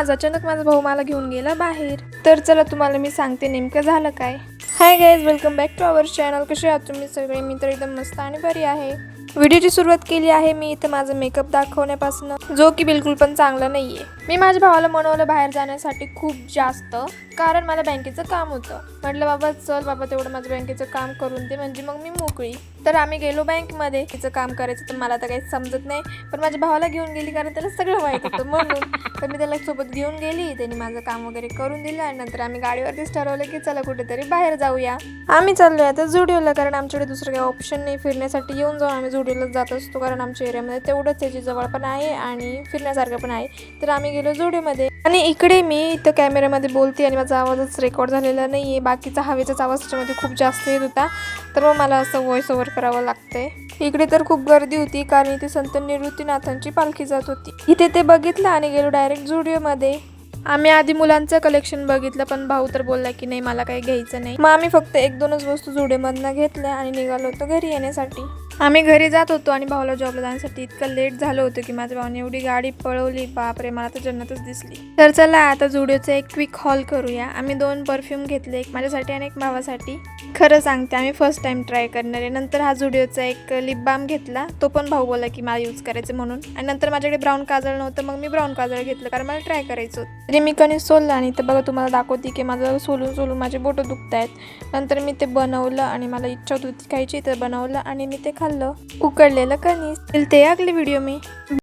आज अचानक माझा भाऊ मला घेऊन गेला बाहेर। तर चला तुम्हाला मी सांगते नेमकं झालं काय। Hi guys, welcome back to our channel. कसे आहात तुम्ही सगळे? मी तर एकदम मस्त आणि बरी आहे। व्हिडिओची सुरुवात केली आहे मी इथं माझा मेकअप दाखवण्यापासून, जो की बिलकुल पण चांगला नाहीये। मी माझ्या भावाला मनवलं बाहेर जाण्यासाठी खूप जास्त, कारण मला बँकेचं काम होतं। म्हटलं बाबा चल बाबा, तेवढं माझं बँकेचं काम करून दे म्हणजे मग मी मोकळी। तर आम्ही गेलो बँकमध्ये। तिचं काम करायचं तर मला तर काही समजत नाही, पण माझ्या भावाला घेऊन गेली कारण त्याला सगळं माहित होतं म्हणून। तर मी त्याला सोबत घेऊन गेली, त्याने माझं काम वगैरे करून दिलं आणि नंतर आम्ही गाडीवरतीच ठरवलं की चला कुठेतरी बाहेर जाऊया। आम्ही चाललोय आता झुडिओला, कारण आमच्याकडे दुसरं काही ऑप्शन नाही फिरण्यासाठी। येऊन जाऊन आम्ही झुडिओला जात असतो, कारण आमच्या एरियामध्ये तेवढंच त्याची जवळ पण आहे आणि फिरण्यासारखं पण आहे। तर आम्ही गेलो झुडिओमध्ये आणि इकडे मी इथं कॅमेऱ्यामध्ये बोलते आणि माझा आवाजच रेकॉर्ड झालेला नाहीये। बाकीचा हवेचाच आवाज त्याच्यामध्ये खूप जास्त येत होता, तर मग मला असं व्हॉइस ओव्हर करावं लागतंय। इकडे तर खूप गर्दी होती, कारण इथे संत निवृत्तीनाथांची पालखी जात होती। इथे ते बघितलं आणि गेलो डायरेक्ट झुडिओमध्ये। आम्ही आधी मुलांचं कलेक्शन बघितलं, पण भाऊ तर बोलला की नाही मला काही घ्यायचं नाही। मग आम्ही फक्त 1-2च वस्तू झुडिओमधनं घेतल्या आणि निघालो होतो घरी येण्यासाठी। आम्ही घरी जात होतो आणि भाऊला जॉबला जाण्यासाठी इतकं लेट झालं होतं की माझ्या भावाने एवढी गाडी पळवली, बापरे मला तर जन्नतच दिसली। तर चला आता झुडिओचा एक क्विक हॉल करूया। आम्ही 2 परफ्यूम घेतले, एक माझ्यासाठी आणि एक भावासाठी। खरं सांगते आम्ही फर्स्ट टाइम ट्राय करणार आहे। नंतर हा झुडिओचा एक लिप बाम घेतला, तो पण भाऊ बोलला की मला यूज करायचं म्हणून। आणि नंतर माझ्याकडे ब्राऊन काजळ नव्हतं, मग मी ब्राऊन काजळ घेतलं कारण मला ट्राय करायचं होतं। तरी मी कणिक सोललं आणि इथं बघा तुम्हाला दाखवते की माझं सोलून सोलून माझे बोटं दुखत आहेत। नंतर मी ते बनवलं आणि मला इच्छा होती खायची, तर बनवलं आणि मी ते खाल्लं, उकडलेलं कणीस। ते अगले व्हिडिओ में।